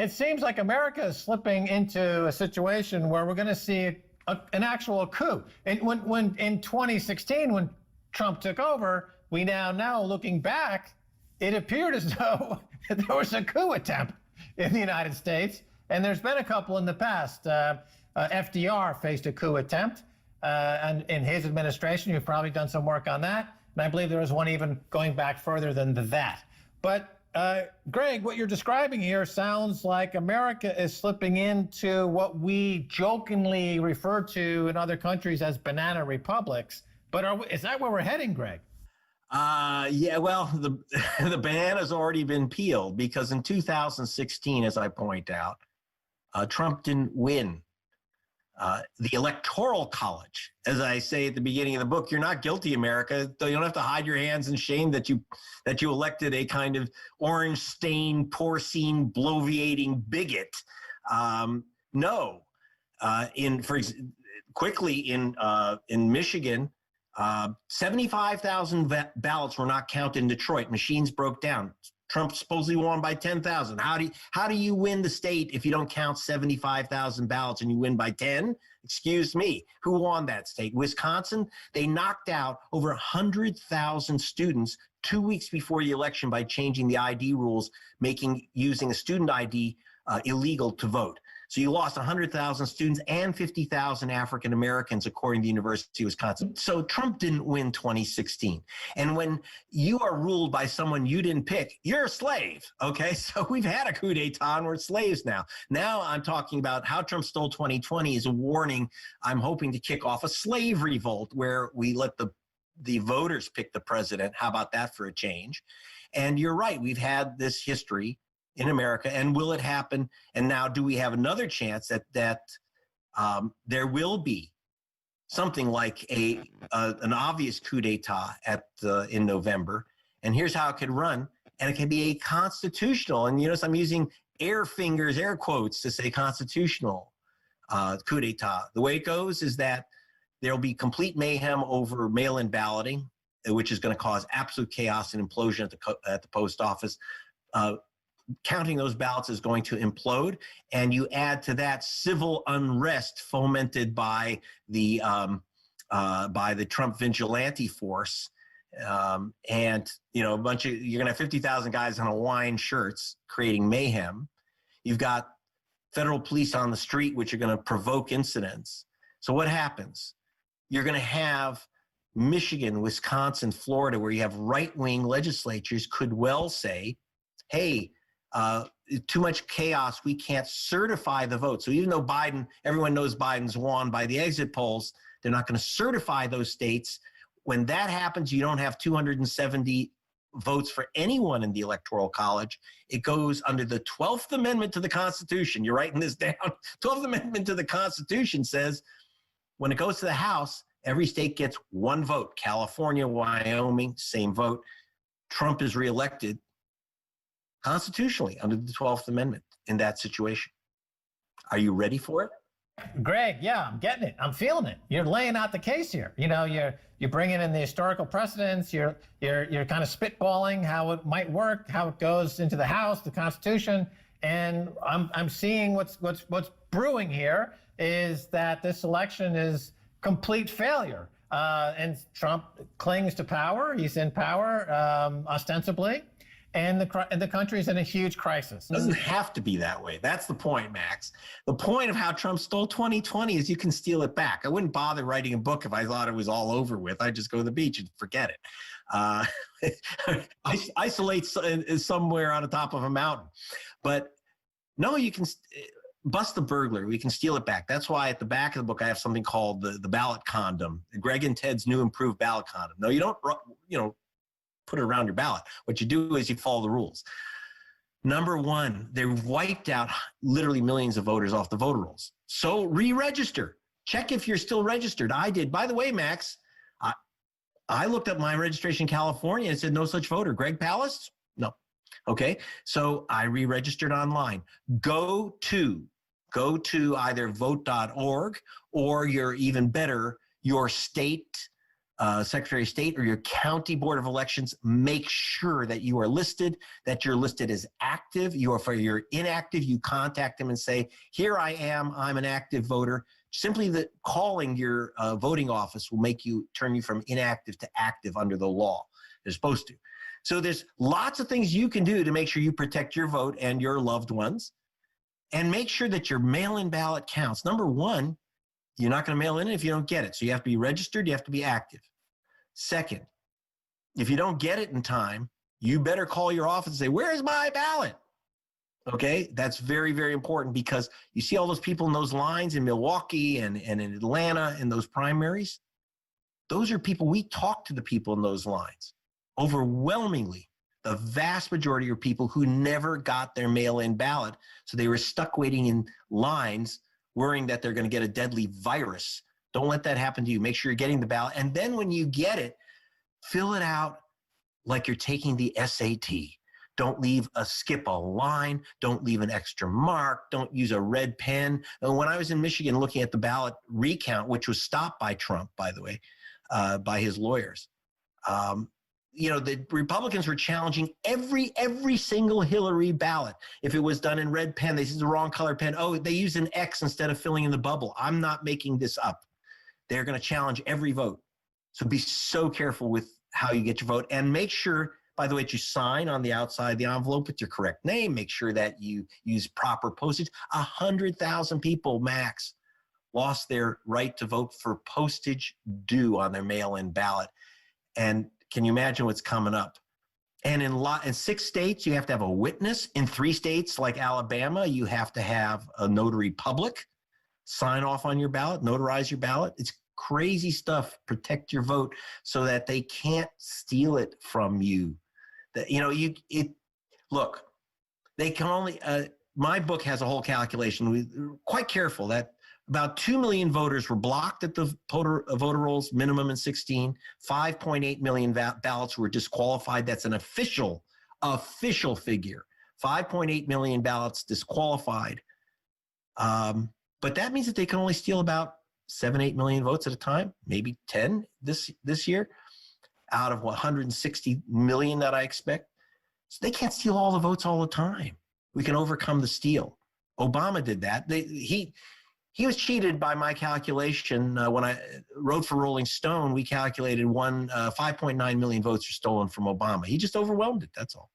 it seems like America is slipping into a situation where we're going to see an actual coup. And when in 2016, when Trump took over, we now know, looking back, it appeared as though there was a coup attempt in the United States. And there's been a couple in the past. FDR faced a coup attempt, and in his administration, you've probably done some work on that. And I believe there was one even going back further than that. But Greg, what you're describing here sounds like America is slipping into what we jokingly refer to in other countries as banana republics. But is that where we're heading, Greg? Yeah, well, the banana's already been peeled, because in 2016, as I point out, Trump didn't win the Electoral College. As I say at the beginning of the book, you're not guilty, America. You don't have to hide your hands in shame that you elected a kind of orange-stained, porcine, bloviating bigot. No. Quickly in Michigan, 75,000 ballots were not counted in Detroit. Machines broke down. Trump supposedly won by 10,000. How do you win the state if you don't count 75,000 ballots and you win by 10? Excuse me. Who won that state? Wisconsin? They knocked out over 100,000 students 2 weeks before the election by changing the ID rules, making using a student ID illegal to vote. So you lost 100,000 students and 50,000 African Americans, according to the University of Wisconsin. So Trump didn't win 2016. And when you are ruled by someone you didn't pick, you're a slave, okay? So we've had a coup d'etat and we're slaves now. Now I'm talking about how Trump stole 2020 is a warning. I'm hoping to kick off a slave revolt where we let the voters pick the president. How about that for a change? And you're right, we've had this history in America, and will it happen? And now, do we have another chance that there will be something like an obvious coup d'état in November? And here's how it could run, and it can be a constitutional. And you notice I'm using air quotes to say constitutional coup d'état. The way it goes is that there'll be complete mayhem over mail-in balloting, which is going to cause absolute chaos and implosion at the post office. Counting those ballots is going to implode, and you add to that civil unrest fomented by the Trump vigilante force, and you're gonna have 50,000 guys in Hawaiian shirts creating mayhem. You've got federal police on the street, which are going to provoke incidents. So what happens? You're going to have Michigan, Wisconsin, Florida, where you have right-wing legislatures could well say, hey, too much chaos, we can't certify the vote. So even though everyone knows Biden's won by the exit polls, they're not going to certify those states. When that happens, you don't have 270 votes for anyone in the Electoral College. It goes under the 12th Amendment to the Constitution. You're writing this down. 12th Amendment to the Constitution says when it goes to the House, every state gets one vote. California, Wyoming, same vote. Trump is reelected constitutionally under the 12th Amendment in that situation. Are you ready for it? Greg, yeah, I'm getting it. I'm feeling it. You're laying out the case here. You're bringing in the historical precedents. You're kind of spitballing how it might work, how it goes into the House, the Constitution, and I'm seeing what's brewing here is that this election is complete failure. And Trump clings to power. He's in power ostensibly. And the country's in a huge crisis. It doesn't have to be that way. That's the point, Max. The point of how Trump stole 2020 is you can steal it back. I wouldn't bother writing a book if I thought it was all over with. I'd just go to the beach and forget it. Isolate somewhere on the top of a mountain. But no, you can bust the burglar. We can steal it back. That's why at the back of the book I have something called the ballot condom, Greg and Ted's new improved ballot condom. No, you don't, put it around your ballot. What you do is you follow the rules. Number one, they wiped out literally millions of voters off the voter rolls. So re-register. Check if you're still registered. I did. By the way, Max, I looked up my registration in California and it said no such voter. Greg Palast? No. Okay. So I re-registered online. Go to either vote.org or even better, your state Secretary of State or your county board of elections, make sure that you are listed, that you're listed as active. For your inactive, you contact them and say, here I am, I'm an active voter. Simply calling your voting office will turn you from inactive to active under the law. They're supposed to. So there's lots of things you can do to make sure you protect your vote and your loved ones, and make sure that your mail-in ballot counts. Number one, you're not going to mail in if you don't get it. So you have to be registered, you have to be active. Second, if you don't get it in time, you better call your office and say, where's my ballot? Okay, that's very, very important, because you see all those people in those lines in Milwaukee and in Atlanta in those primaries. Those are people, we talk to the people in those lines. Overwhelmingly, the vast majority are people who never got their mail-in ballot. So they were stuck waiting in lines, worrying that they're going to get a deadly virus. Don't let that happen to you. Make sure you're getting the ballot. And then when you get it, fill it out like you're taking the SAT. Don't skip a line. Don't leave an extra mark. Don't use a red pen. And when I was in Michigan looking at the ballot recount, which was stopped by Trump, by the way, by his lawyers, the Republicans were challenging every single Hillary ballot. If it was done in red pen, they used the wrong color pen. Oh, they used an X instead of filling in the bubble. I'm not making this up. They're going to challenge every vote. So be so careful with how you get your vote, and make sure, by the way, that you sign on the outside of the envelope with your correct name. Make sure that you use proper postage. 100,000 people max lost their right to vote for postage due on their mail-in ballot. And can you imagine what's coming up? And in 6 states, you have to have a witness. In 3 states, like Alabama, you have to have a notary public sign off on your ballot, notarize your ballot. It's crazy stuff. Protect your vote so that they can't steal it from you. Look, they can only, my book has a whole calculation. We're quite careful that about 2 million voters were blocked at the voter rolls minimum in 16. 5.8 million ballots were disqualified. That's an official figure. 5.8 million ballots disqualified. But that means that they can only steal about 7-8 million votes at a time, maybe 10 this year, out of 160 million that I expect. So they can't steal all the votes all the time. We can overcome the steal. Obama did that. He was cheated by my calculation. When I wrote for Rolling Stone, we calculated 5.9 million votes were stolen from Obama. He just overwhelmed it, that's all.